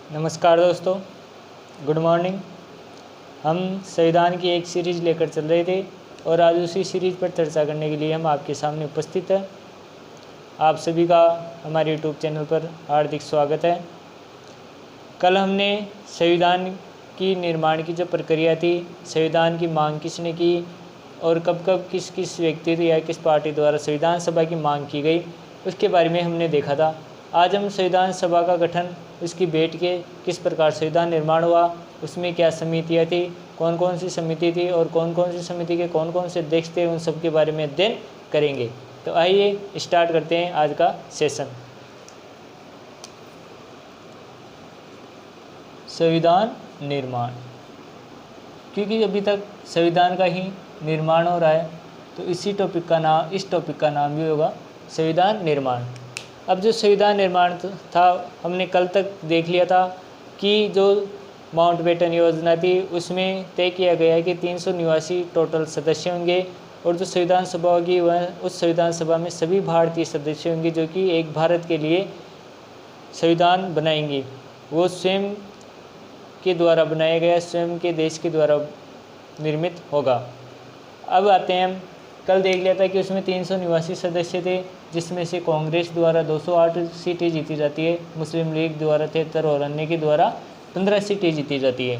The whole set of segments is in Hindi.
नमस्कार दोस्तों, गुड मॉर्निंग। हम संविधान की एक सीरीज़ लेकर चल रहे थे और आज उसी सीरीज़ पर चर्चा करने के लिए हम आपके सामने उपस्थित हैं। आप सभी का हमारे यूट्यूब चैनल पर हार्दिक स्वागत है। कल हमने संविधान की निर्माण की जो प्रक्रिया थी, संविधान की मांग किसने की और कब कब किस किस व्यक्ति या किस पार्टी द्वारा संविधान सभा की मांग की गई, उसके बारे में हमने देखा था। आज हम संविधान सभा का गठन, उसकी बैठ के किस प्रकार संविधान निर्माण हुआ, उसमें क्या समितियाँ थी, कौन कौन सी समिति थी और कौन कौन सी समिति के कौन कौन से अध्यक्ष थे, उन सब के बारे में अध्ययन करेंगे। तो आइए स्टार्ट करते हैं आज का सेशन। संविधान निर्माण, क्योंकि अभी तक संविधान का ही निर्माण हो रहा है तो इस टॉपिक का नाम भी होगा संविधान निर्माण। अब जो संविधान निर्माण था, हमने कल तक देख लिया था कि जो माउंटबेटन योजना थी उसमें तय किया गया है कि 300 निवासी टोटल सदस्य होंगे और जो संविधान सभा होगी वह उस संविधान सभा में सभी भारतीय सदस्य होंगे जो कि एक भारत के लिए संविधान बनाएंगे। वो स्वयं के द्वारा बनाया गया, स्वयं के देश के द्वारा निर्मित होगा। अब आते हैं, हम कल देख लिया था कि उसमें 300 निवासी सदस्य थे, जिसमें से कांग्रेस द्वारा 208 सीटें जीती जाती है, मुस्लिम लीग द्वारा 73 और अन्य के द्वारा 15 सीटें जीती जाती है।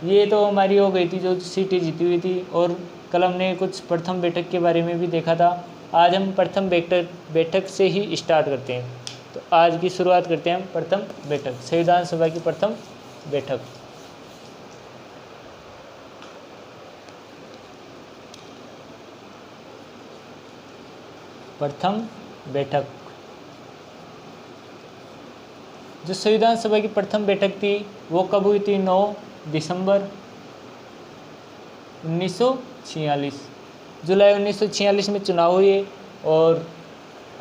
ये तो हमारी हो गई थी जो सीटें जीती हुई थी। और कल हमने कुछ प्रथम बैठक के बारे में भी देखा था। आज हम प्रथम बैठक से ही स्टार्ट करते हैं। तो आज की शुरुआत करते हैं हम प्रथम बैठक, संविधान सभा की प्रथम बैठक। प्रथम बैठक, जो संविधान सभा की प्रथम बैठक थी वो कब हुई थी? 9 दिसंबर 1946। जुलाई 1946 में चुनाव हुए और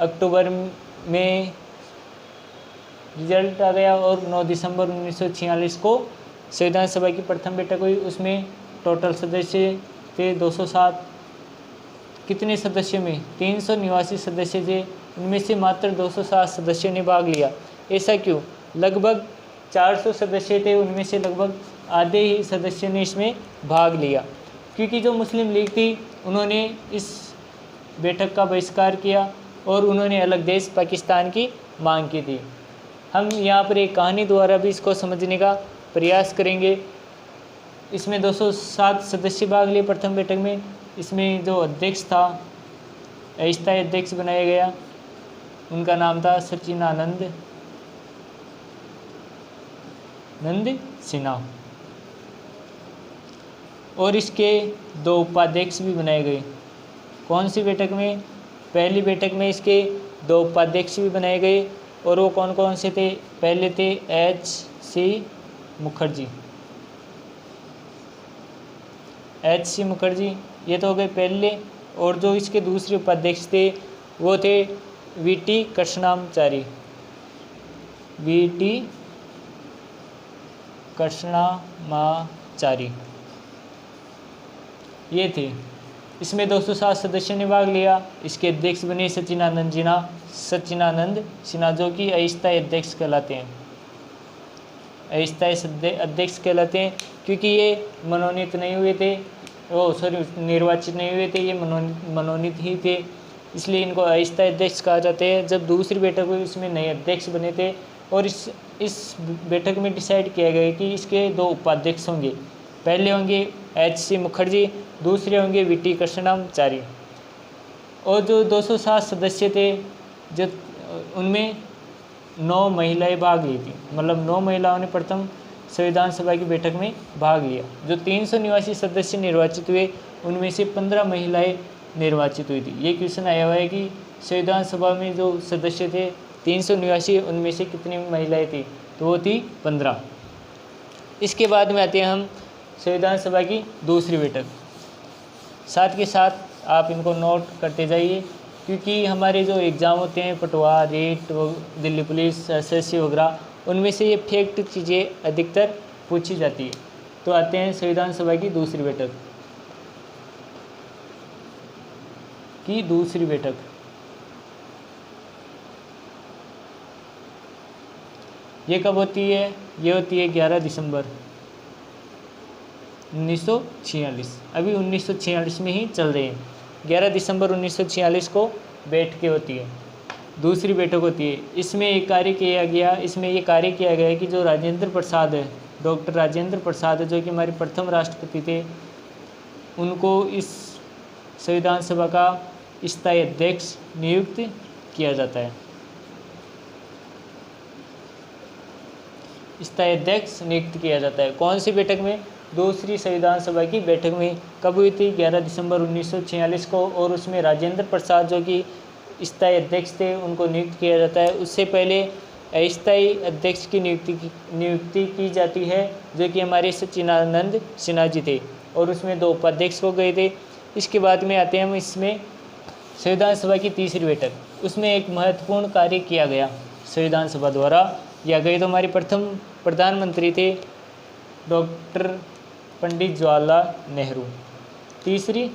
अक्टूबर में रिजल्ट आ गया और 9 दिसंबर 1946 को संविधान सभा की प्रथम बैठक हुई। उसमें टोटल सदस्य थे 207। कितने सदस्यों में? 300 निवासी सदस्य थे, उनमें से मात्र 207 सदस्यों ने भाग लिया। ऐसा क्यों? लगभग 400 सदस्य थे, उनमें से लगभग आधे ही सदस्यों ने इसमें भाग लिया, क्योंकि जो मुस्लिम लीग थी उन्होंने इस बैठक का बहिष्कार किया और उन्होंने अलग देश पाकिस्तान की मांग की थी। हम यहाँ पर एक कहानी द्वारा भी इसको समझने का प्रयास करेंगे। इसमें 207 सदस्य भाग लिए प्रथम बैठक में। इसमें जो अध्यक्ष था, अस्थायी अध्यक्ष बनाया गया, उनका नाम था सच्चिदानंद सिन्हा और इसके 2 उपाध्यक्ष भी बनाए गए। कौन सी बैठक में? पहली बैठक में इसके 2 उपाध्यक्ष भी बनाए गए और वो कौन कौन से थे? पहले थे एच.सी. मुखर्जी, ये तो हो गए पहले। और जो इसके दूसरे उपाध्यक्ष थे वो थे वी.टी. कृष्णामाचारी, ये थे। इसमें 207 सदस्यों ने भाग लिया। इसके अध्यक्ष बने सच्चिदानंद सिन्हा, जो कि अस्थायी अध्यक्ष कहलाते हैं। अस्थायी अध्यक्ष कहलाते हैं क्योंकि ये मनोनीत नहीं हुए थे, निर्वाचित नहीं हुए थे, ये मनोनीत ही थे, इसलिए इनको अस्थायी अध्यक्ष कहा जाता है। जब दूसरी बैठक हुई उसमें नए अध्यक्ष बने थे और इस बैठक में डिसाइड किया गया कि इसके 2 उपाध्यक्ष होंगे। पहले होंगे एच.सी. मुखर्जी, दूसरे होंगे वी.टी. कृष्णामाचारी। और जो 207 सदस्य थे, जो उनमें 9 महिलाएं भाग ली थी, मतलब 9 महिलाओं ने प्रथम संविधान सभा की बैठक में भाग लिया। जो 300 निवासी सदस्य निर्वाचित हुए उनमें से 15 महिलाएं निर्वाचित हुई थी। ये क्वेश्चन आया हुआ है कि संविधान सभा में जो सदस्य थे 300 निवासी, उनमें से कितनी महिलाएं थी? तो वो थी 15। इसके बाद में आते हैं हम संविधान सभा की दूसरी बैठक। साथ के साथ आप इनको नोट करते जाइए, क्योंकि हमारे जो एग्ज़ाम होते हैं पटवा, रीट, दिल्ली पुलिस, एसएससी वगैरह, उनमें से ये फैक्ट चीज़ें अधिकतर पूछी जाती है। तो आते हैं संविधान सभा की दूसरी बैठक। ये कब होती है? ये होती है 11 दिसंबर 1946। अभी 1946 में ही चल रहे हैं। 11 दिसंबर 1946 को बैठकें होती है, दूसरी बैठक होती है। इसमें ये कार्य किया गया है कि जो राजेंद्र प्रसाद है, डॉक्टर राजेंद्र प्रसाद, जो कि हमारे प्रथम राष्ट्रपति थे, उनको इस संविधान सभा का स्थायी अध्यक्ष नियुक्त किया जाता है। स्थायी अध्यक्ष नियुक्त किया जाता है। कौन सी बैठक में? दूसरी संविधान सभा की बैठक में। कब हुई थी? 11 दिसंबर 1946 को। और उसमें राजेंद्र प्रसाद जो कि स्थायी अध्यक्ष थे, उनको नियुक्त किया जाता है। उससे पहले अस्थायी अध्यक्ष की नियुक्ति की जाती है, जो कि हमारे सच्चिदानंद सिन्हा जी थे, और उसमें 2 उपाध्यक्ष हो गए थे। इसके बाद में आते हैं हम इसमें संविधान सभा की तीसरी बैठक। उसमें एक महत्वपूर्ण कार्य किया गया संविधान सभा द्वारा किया गया। तो हमारे प्रथम प्रधानमंत्री थे डॉक्टर पंडित जवाहरलाल नेहरू। तीसरी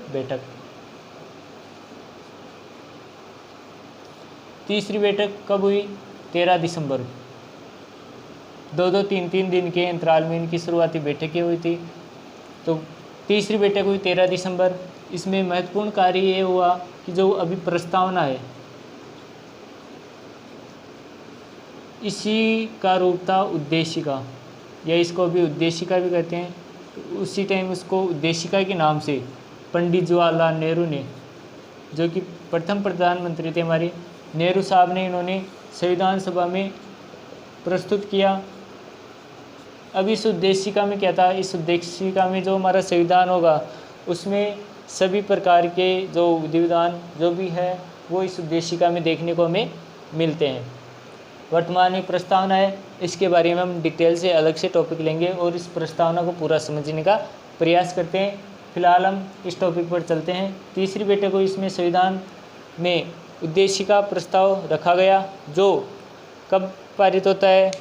बैठक कब हुई? 13 दिसंबर। 2-2, 3-3 दिन के अंतराल में इनकी शुरुआती बैठकें हुई थी। तो तीसरी बैठक हुई 13 दिसंबर। इसमें महत्वपूर्ण कार्य ये हुआ कि जो अभी प्रस्तावना है, इसी का रूप था उद्देशिका, या इसको अभी उद्देशिका भी कहते हैं। तो उसी टाइम उसको उद्देशिका के नाम से पंडित जवाहरलाल नेहरू ने, जो कि प्रथम प्रधानमंत्री थे हमारे, नेहरू साहब ने इन्होंने संविधान सभा में प्रस्तुत किया। अब इस उद्देशिका में क्या था? इस उद्देशिका में जो हमारा संविधान होगा, उसमें सभी प्रकार के जो विधि विधान जो भी है, वो इस उद्देशिका में देखने को हमें मिलते हैं। वर्तमान में प्रस्तावना है, इसके बारे में हम डिटेल से अलग से टॉपिक लेंगे और इस प्रस्तावना को पूरा समझने का प्रयास करते हैं। फिलहाल हम इस टॉपिक पर चलते हैं। तीसरी बैठक को, इसमें संविधान में उद्देशिका प्रस्ताव रखा गया, जो कब पारित होता है?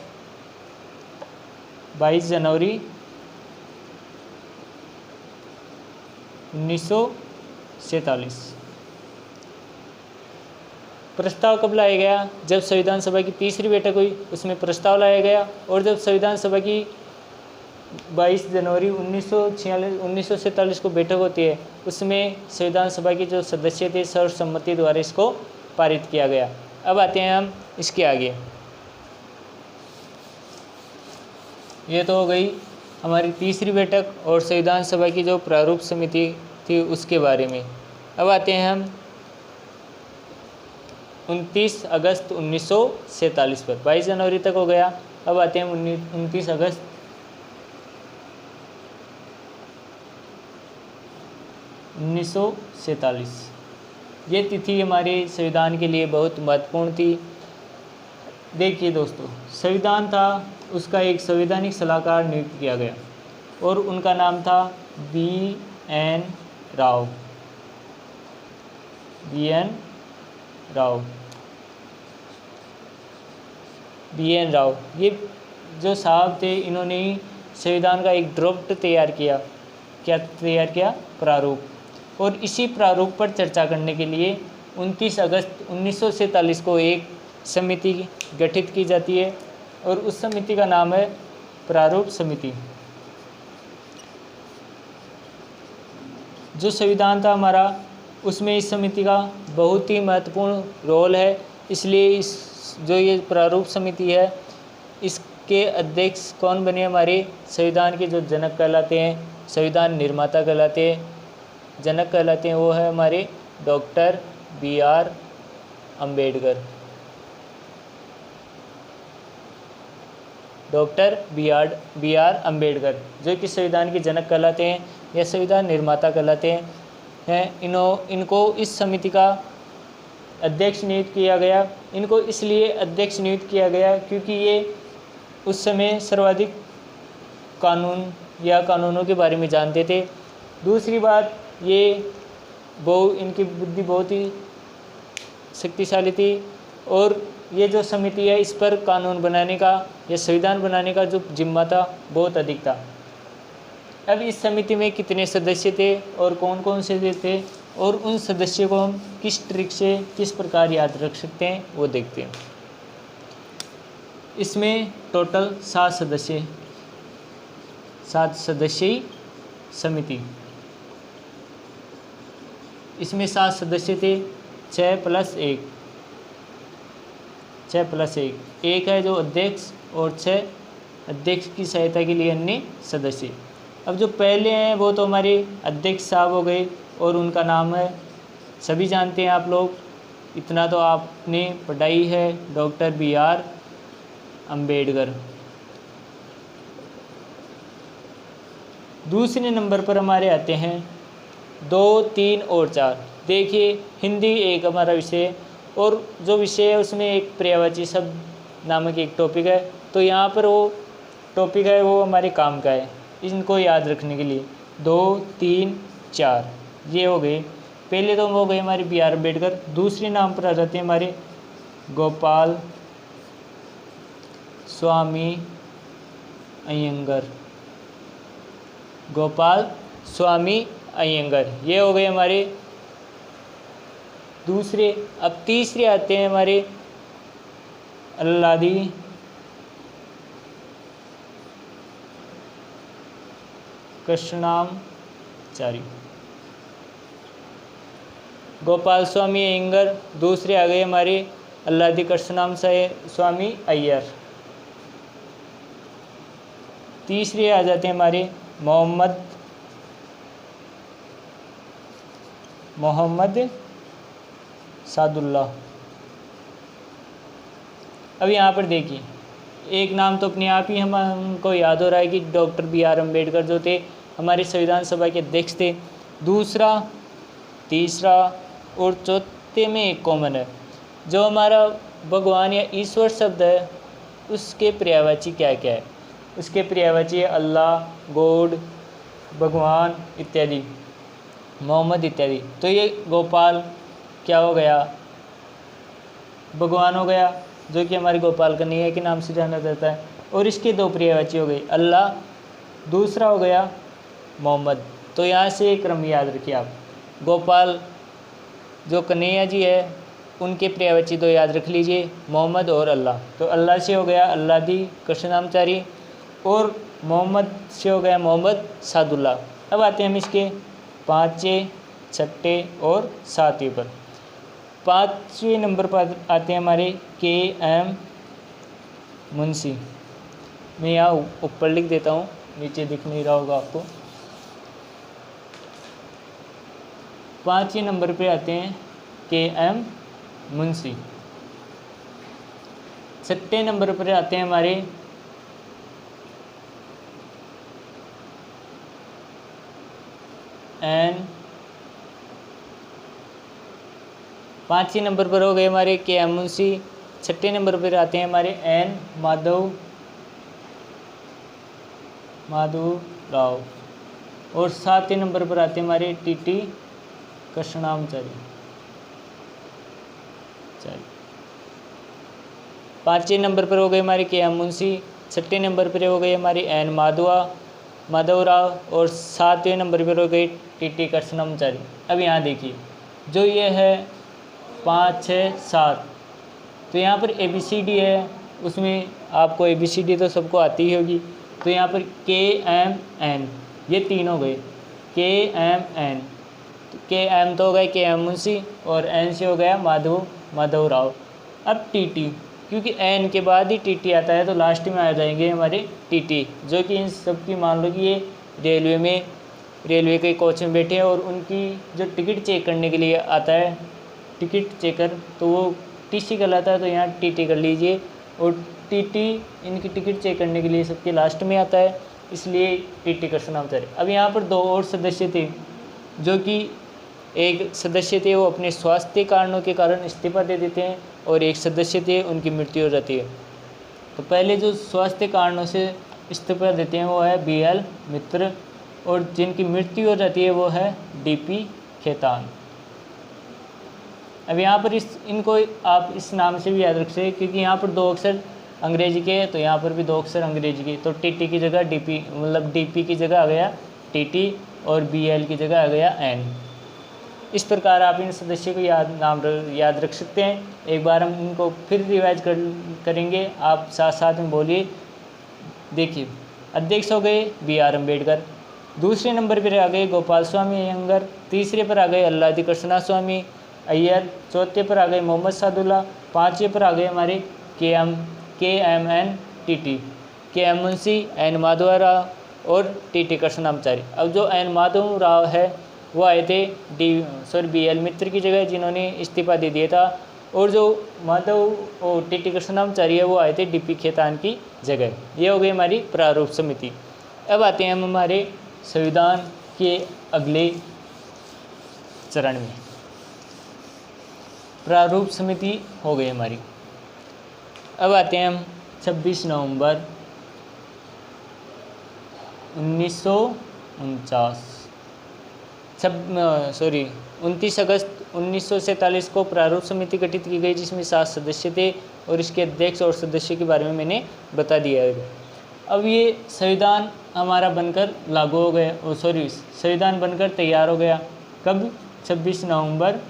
22 जनवरी 1947। प्रस्ताव कब लाया गया? जब संविधान सभा की तीसरी बैठक हुई, उसमें प्रस्ताव लाया गया। और जब संविधान सभा की 22 जनवरी 1947 को बैठक होती है, उसमें संविधान सभा के जो सदस्य थे, सर्वसम्मति द्वारा इसको पारित किया गया। अब आते हैं हम इसके आगे। ये तो हो गई हमारी तीसरी बैठक और संविधान सभा की जो प्रारूप समिति थी उसके बारे में। अब आते हैं हम 29 अगस्त 1947 पर। 22 जनवरी तक हो गया। अब आते हैं 29 अगस्त 1947। ये तिथि हमारे संविधान के लिए बहुत महत्वपूर्ण थी। देखिए दोस्तों, संविधान था, उसका एक संवैधानिक सलाहकार नियुक्त किया गया और उनका नाम था B.N. राव। ये जो साहब थे, इन्होंने संविधान का एक ड्राफ्ट तैयार किया। क्या तैयार किया? प्रारूप। और इसी प्रारूप पर चर्चा करने के लिए 29 अगस्त 1947 को एक समिति गठित की जाती है और उस समिति का नाम है प्रारूप समिति। जो संविधान था हमारा, उसमें इस समिति का बहुत ही महत्वपूर्ण रोल है। इसलिए ये प्रारूप समिति है, इसके अध्यक्ष कौन बने? हमारे संविधान के जो जनक कहलाते हैं, संविधान निर्माता कहलाते हैं, जनक कहलाते हैं, वो है हमारे doctor B.R. Ambedkar. Doctor B.R. Ambedkar जो कि संविधान के जनक कहलाते हैं या संविधान निर्माता कहलाते हैं। इनको इस समिति का अध्यक्ष नियुक्त किया गया। इनको इसलिए अध्यक्ष नियुक्त किया गया क्योंकि ये उस समय सर्वाधिक कानून या कानूनों के बारे में जानते थे। दूसरी बात, इनकी बुद्धि बहुत ही शक्तिशाली थी और ये जो समिति है, इस पर कानून बनाने का या संविधान बनाने का जो जिम्मा था, बहुत अधिक था। अब इस समिति में कितने सदस्य थे और कौन कौन से थे और उन सदस्यों को हम किस ट्रिक से किस प्रकार याद रख सकते हैं, वो देखते हैं। इसमें टोटल 7 सदस्यीय समिति, इसमें 7 सदस्य थे, 6 + 1, एक है जो अध्यक्ष और 6 अध्यक्ष की सहायता के लिए अन्य सदस्य। अब जो पहले हैं वो तो हमारे अध्यक्ष साहब हो गए और उनका नाम है, सभी जानते हैं आप लोग, इतना तो आपने पढ़ाई है, डॉक्टर BR अम्बेडकर। दूसरे नंबर पर हमारे आते हैं 2, 3 और 4। देखिए हिंदी एक हमारा विषय है और जो विषय है उसमें एक पर्यायवाची शब्द नामक एक टॉपिक है, तो यहाँ पर वो टॉपिक है वो हमारे काम का है, इनको याद रखने के लिए 2, 3, 4 ये हो गए। पहले तो हो गए हमारे BR अम्बेडकर। दूसरे नाम पर आ जाते हैं हमारे गोपाल स्वामी अयंगर, ये हो गए हमारे दूसरे। अब तीसरे आते हैं हमारे अल्लादी कृष्णामाचारी, गोपाल स्वामी अयंगर। दूसरे आ गए हमारे अल्लादी कृष्णामाचारी अय्यर। तीसरे आ जाते हैं हमारे मोहम्मद सादुल्ला। अब यहाँ पर देखिए एक नाम तो अपने आप ही हमको याद हो रहा है कि डॉक्टर BR अम्बेडकर जो थे हमारे संविधान सभा के अध्यक्ष थे। दूसरा, तीसरा और चौथे में एक कॉमन है, जो हमारा भगवान या ईश्वर शब्द है उसके पर्यायवाची क्या क्या है। उसके पर्यायवाची अल्लाह, गॉड, भगवान इत्यादि, मोहम्मद इत्यादि। तो ये गोपाल क्या हो गया, भगवान हो गया, जो कि हमारे गोपाल कन्हैया के नाम से जाना जाता है। और इसके 2 पर्यायवाची हो गई, अल्लाह, दूसरा हो गया मोहम्मद। तो यहाँ से एक क्रम याद रखिए आप, गोपाल जो कन्हैया जी है उनके पर्यायवाची 2 याद रख लीजिए, मोहम्मद और अल्लाह। तो अल्लाह से हो गया अल्लादी कृष्णामाचारी और मोहम्मद से हो गया मोहम्मद सादुल्ला। अब आते हैं हम इसके 5, 6 और 7 पर। 5वें नंबर पर आते हैं हमारे KM मुंशी। मैं यहाँ ऊपर लिख देता हूँ, नीचे दिख नहीं रहा होगा आपको। 5वें नंबर पे आते हैं KM मुंशी। 6 नंबर पर आते हैं हमारे N। 5वें नंबर पर हो गए हमारे KM मुंशी। 6 नंबर पर आते हैं हमारे N माधव राव। और 7वें नंबर पर आते हैं हमारे TT कृष्णामाचारी। 5वें नंबर पर हो गए हमारे KM मुंशी। 6 नंबर पर हो गए हमारे N माधव राव। और 7वें नंबर पर हो गई TT कृष्णामाचारी। अब यहाँ देखिए जो ये है 5, 6, 7, तो यहाँ पर ABCD है, उसमें आपको ABCD तो सबको आती ही होगी। तो यहाँ पर KMN ये 3 हो गए, KMN। तो KM तो हो गए KM मुंशी और N से हो गया माधव राव। अब TT, क्योंकि N के बाद ही TT आता है तो लास्ट में आ जाएंगे हमारे TT, जो कि इन सब की मान लो कि ये रेलवे के कोच में बैठे हैं और उनकी जो टिकट चेक करने के लिए आता है टिकट चेकर, तो वो TC कहलाता है। तो यहाँ TT कर लीजिए। और TT इनकी टिकट चेक करने के लिए सबके लास्ट में आता है, इसलिए TT कृष्णामाचारी। अब यहाँ पर 2 और सदस्य थे, जो कि एक सदस्य थे वो अपने स्वास्थ्य कारणों के कारण इस्तीफा दे देते हैं और एक सदस्य थे उनकी मृत्यु हो जाती है। तो पहले जो स्वास्थ्य कारणों से इस्तीफा देते हैं वो है BL मित्र, और जिनकी मृत्यु हो जाती है वो है DP खेतान। अब यहाँ पर इनको आप इस नाम से भी याद रख सकते, क्योंकि यहाँ पर 2 अक्षर अंग्रेजी के हैं तो यहाँ पर भी 2 अक्षर अंग्रेजी के। तो TT की जगह DP, मतलब DP की जगह आ गया TT और BL की जगह आ गया N। इस प्रकार आप इन सदस्यों को याद रख सकते हैं। एक बार हम इनको फिर रिवाइज करेंगे, आप साथ साथ में बोलिए। देखिए, अध्यक्ष हो गए BR अम्बेडकर, दूसरे नंबर पर आ गए गोपाल स्वामी अयंगर, तीसरे पर आ गए अल्लादी कृष्णा स्वामी अय्यर, चौथे पर आ गए मोहम्मद सादुल्ला, पाँचवें पर आ गए हमारे KM मुंशी, N माधव राव और TT कृष्णमाचारी। अब जो N माधव राव है वो आए थे BL मित्र की जगह, जिन्होंने इस्तीफा दे दिया था, और जो माधव और TT कृष्णमाचारी है वो आए थे DP खेतान की जगह। ये हो गई हमारी प्रारूप समिति। अब आते हैं हम हमारे संविधान के अगले चरण में। प्रारूप समिति हो गई हमारी। अब आते हैं हम 26 नवंबर 29 अगस्त 1947 को प्रारूप समिति गठित की गई, जिसमें 7 सदस्य थे और इसके अध्यक्ष और सदस्यों के बारे में मैंने बता दिया है। अब ये संविधान हमारा बनकर लागू हो गया, संविधान बनकर तैयार हो गया। कब? 26 नवंबर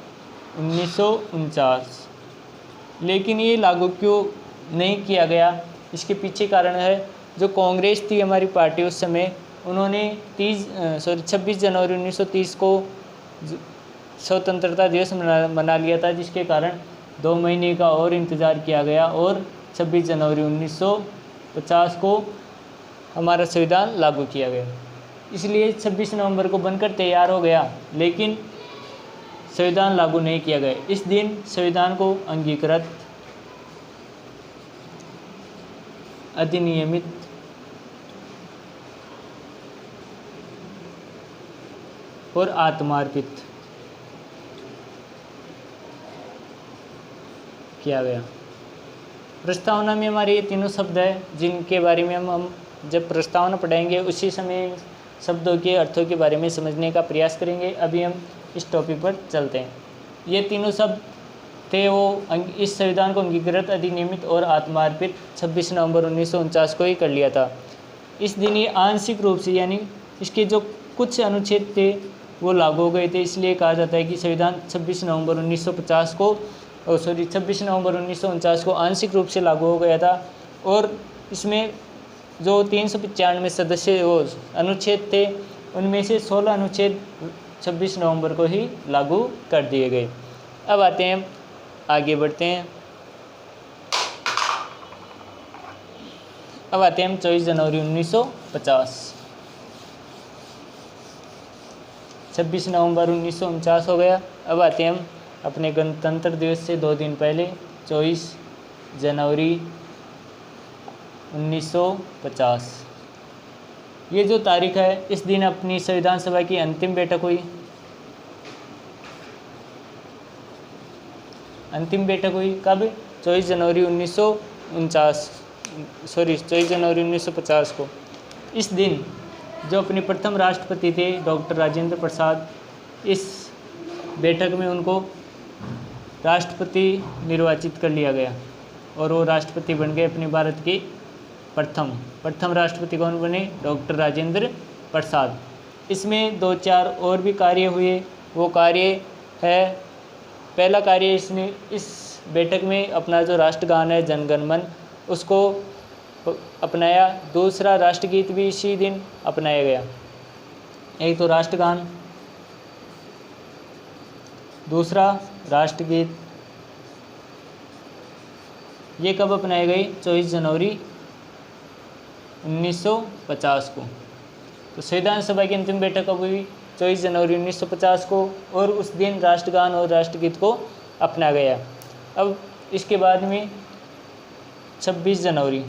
1949। लेकिन ये लागू क्यों नहीं किया गया, इसके पीछे कारण है, जो कांग्रेस थी हमारी पार्टी उस समय, उन्होंने 26 जनवरी 1930 को स्वतंत्रता दिवस मना लिया था, जिसके कारण 2 महीने का और इंतज़ार किया गया और 26 जनवरी 1950 को हमारा संविधान लागू किया गया। इसलिए 26 नवंबर को बनकर तैयार हो गया, लेकिन संविधान लागू नहीं किया गया। इस दिन संविधान को अंगीकृत, अधिनियमित और आत्मार्पित किया गया। प्रस्तावना में हमारे ये तीनों शब्द हैं, जिनके बारे में हम जब प्रस्तावना पढ़ाएंगे उसी समय शब्दों के अर्थों के बारे में समझने का प्रयास करेंगे। अभी हम इस टॉपिक पर चलते हैं। ये तीनों शब्द थे वो इस संविधान को अंगीकृत, अधिनियमित और आत्मार्पित 26 नवंबर 1949 को ही कर लिया था। इस दिन ये आंशिक रूप से, यानी इसके जो कुछ अनुच्छेद थे वो लागू हो गए थे, इसलिए कहा जाता है कि संविधान 26 नवंबर 1950 को 26 नवंबर 1949 को आंशिक रूप से लागू हो गया था। और इसमें जो 395 सदस्य वो अनुच्छेद थे, उनमें से 16 अनुच्छेद 26 नवंबर को ही लागू कर दिए गए। अब आते हैं, आगे बढ़ते हैं। अब आते हैं हम 24 जनवरी 1950। 26 नवंबर 1949 हो गया। अब आते हैं हम अपने गणतंत्र दिवस से 2 दिन पहले, 24 जनवरी 1950। ये जो तारीख है, इस दिन अपनी संविधान सभा की अंतिम बैठक हुई। कब? 24 जनवरी 1950 को। इस दिन जो अपने प्रथम राष्ट्रपति थे डॉक्टर राजेंद्र प्रसाद, इस बैठक में उनको राष्ट्रपति निर्वाचित कर लिया गया और वो राष्ट्रपति बन गए अपने भारत के प्रथम राष्ट्रपति। कौन बने? डॉक्टर राजेंद्र प्रसाद। इसमें 2-4 और भी कार्य हुए। वो कार्य है, पहला कार्य इसने इस बैठक में अपना जो राष्ट्रगान है जन गण मन, उसको अपनाया। दूसरा, राष्ट्रगीत भी इसी दिन अपनाया गया। एक तो राष्ट्रगान, दूसरा राष्ट्रगीत। ये कब अपनाए गए? 24 जनवरी 1950 को। तो संविधान सभा की अंतिम बैठक कब हुई? 24 जनवरी 1950 को, और उस दिन राष्ट्रगान और राष्ट्रगीत को अपनाया गया। अब इसके बाद में 26 जनवरी,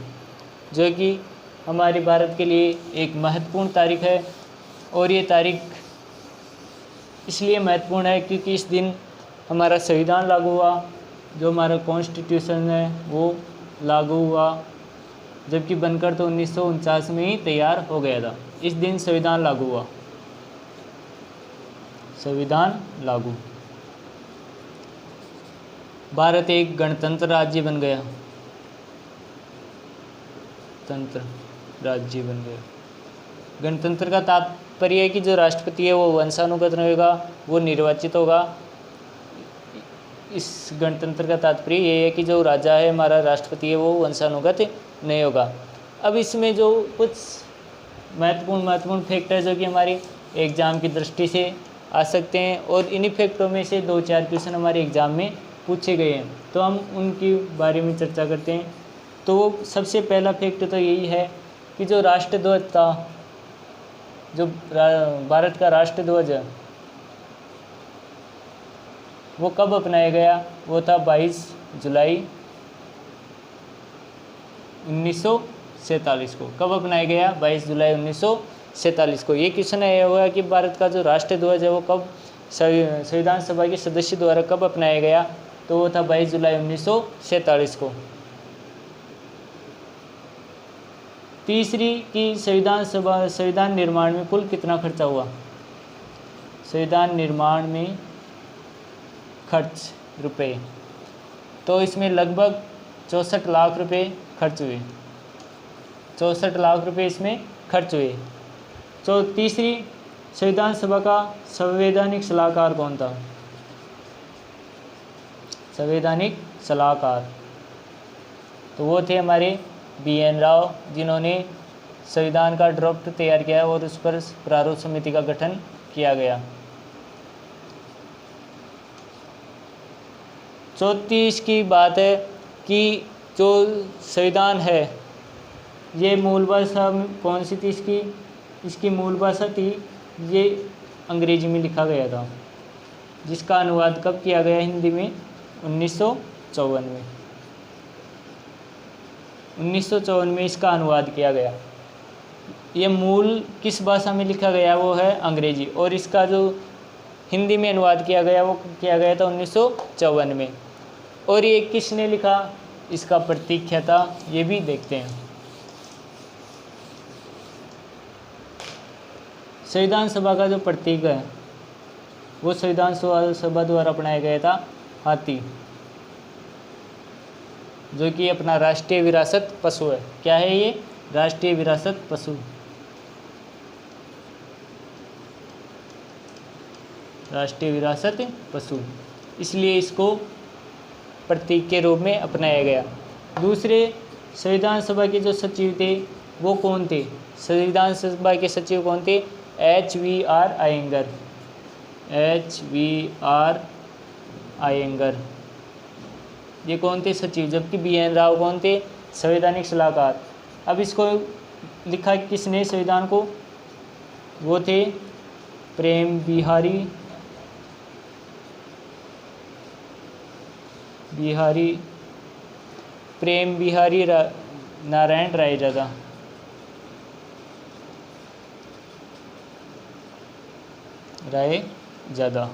जो कि हमारे भारत के लिए एक महत्वपूर्ण तारीख है, और ये तारीख इसलिए महत्वपूर्ण है क्योंकि इस दिन हमारा संविधान लागू हुआ, जो हमारा कॉन्स्टिट्यूशन है वो लागू हुआ, जबकि बनकर तो 1949 में ही तैयार हो गया था। इस दिन संविधान लागू हुआ, संविधान लागू। भारत एक गणतंत्र राज्य बन गया, गणतंत्र का तात्पर्य कि जो राष्ट्रपति है वो वंशानुगत नहीं होगा, वो निर्वाचित होगा। इस गणतंत्र का तात्पर्य ये है कि जो राजा है हमारा राष्ट्रपति है वो वंशानुगत नहीं होगा। अब इसमें जो कुछ महत्वपूर्ण फैक्ट है जो कि हमारे एग्ज़ाम की दृष्टि से आ सकते हैं और इन्हीं फैक्टों में से 2-4 क्वेश्चन हमारे एग्ज़ाम में पूछे गए हैं, तो हम उनके बारे में चर्चा करते हैं। तो सबसे पहला फैक्ट तो यही है कि जो राष्ट्रध्वज था, जो भारत का राष्ट्रध्वज है वो कब अपनाया गया, वो था 22 जुलाई 1947 को। कब अपनाया गया? 22 जुलाई 1947 को। ये क्वेश्चन आया हुआ है कि भारत का जो राष्ट्रध्वज है वो कब संविधान सभा के सदस्य द्वारा कब अपनाया गया, तो वो था 22 जुलाई 1947 को। तीसरी कि संविधान निर्माण में कुल कितना खर्चा हुआ? संविधान निर्माण में खर्च रुपए, तो इसमें लगभग 64 लाख रुपए खर्च हुए। 64 लाख रुपए इसमें खर्च हुए। तो तीसरी, संविधान सभा का संवैधानिक सलाहकार कौन था? संवैधानिक सलाहकार तो वो थे हमारे BN राव, जिन्होंने संविधान का ड्राफ्ट तैयार किया और उस पर प्रारूप समिति का गठन किया गया। चौथी इसकी बात है कि जो संविधान है ये मूल भाषा कौन सी थी इसकी मूल भाषा थी ये अंग्रेजी में लिखा गया था, जिसका अनुवाद कब किया गया हिंदी में? 1954 में। 1954 में इसका अनुवाद किया गया। ये मूल किस भाषा में लिखा गया? वो है अंग्रेजी, और इसका जो हिंदी में अनुवाद किया गया वो किया गया था 1954 में। और ये किसने लिखा, इसका प्रतीक क्या था, ये भी देखते हैं। संविधान सभा का जो प्रतीक है वो संविधान सभा द्वारा अपनाया गया था हाथी, जो कि अपना राष्ट्रीय विरासत पशु है। क्या है ये? राष्ट्रीय विरासत पशु। राष्ट्रीय विरासत पशु, इसलिए इसको प्रतीक के रूप में अपनाया गया। दूसरे, संविधान सभा के जो सचिव थे वो कौन थे? संविधान सभा के सचिव कौन थे? HVR अयंगर। HVR अयंगर ये कौन थे? सचिव। जबकि BN राव कौन थे? संवैधानिक सलाहकार। अब इसको लिखा किसने संविधान को? वो थे प्रेम बिहारी नारायण रायजादा। रायजादा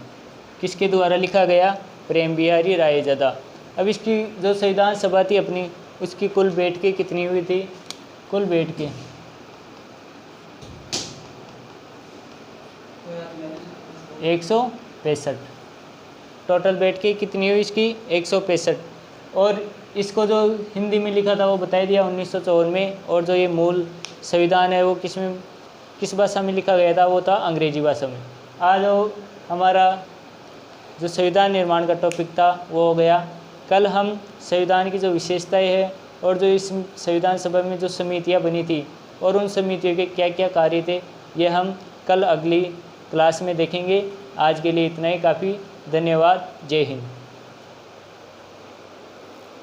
किसके द्वारा लिखा गया? प्रेम बिहारी रायजादा। अब इसकी जो संविधान सभा थी अपनी, उसकी कुल बैठकें कितनी हुई थी? कुल बैठकें 165। टोटल बैठकें कितनी हुई इसकी? 165। और इसको जो हिंदी में लिखा था वो बता दिया 1954 में। और जो ये मूल संविधान है वो किस भाषा में लिखा गया था? वो था अंग्रेजी भाषा में। आज हमारा जो संविधान निर्माण का टॉपिक था वो हो गया। कल हम संविधान की जो विशेषताएं हैं और जो इस संविधान सभा में जो समितियां बनी थी और उन समितियों के क्या क्या कार्य थे, ये हम कल अगली क्लास में देखेंगे। आज के लिए इतना ही काफ़ी। धन्यवाद। जय हिंद।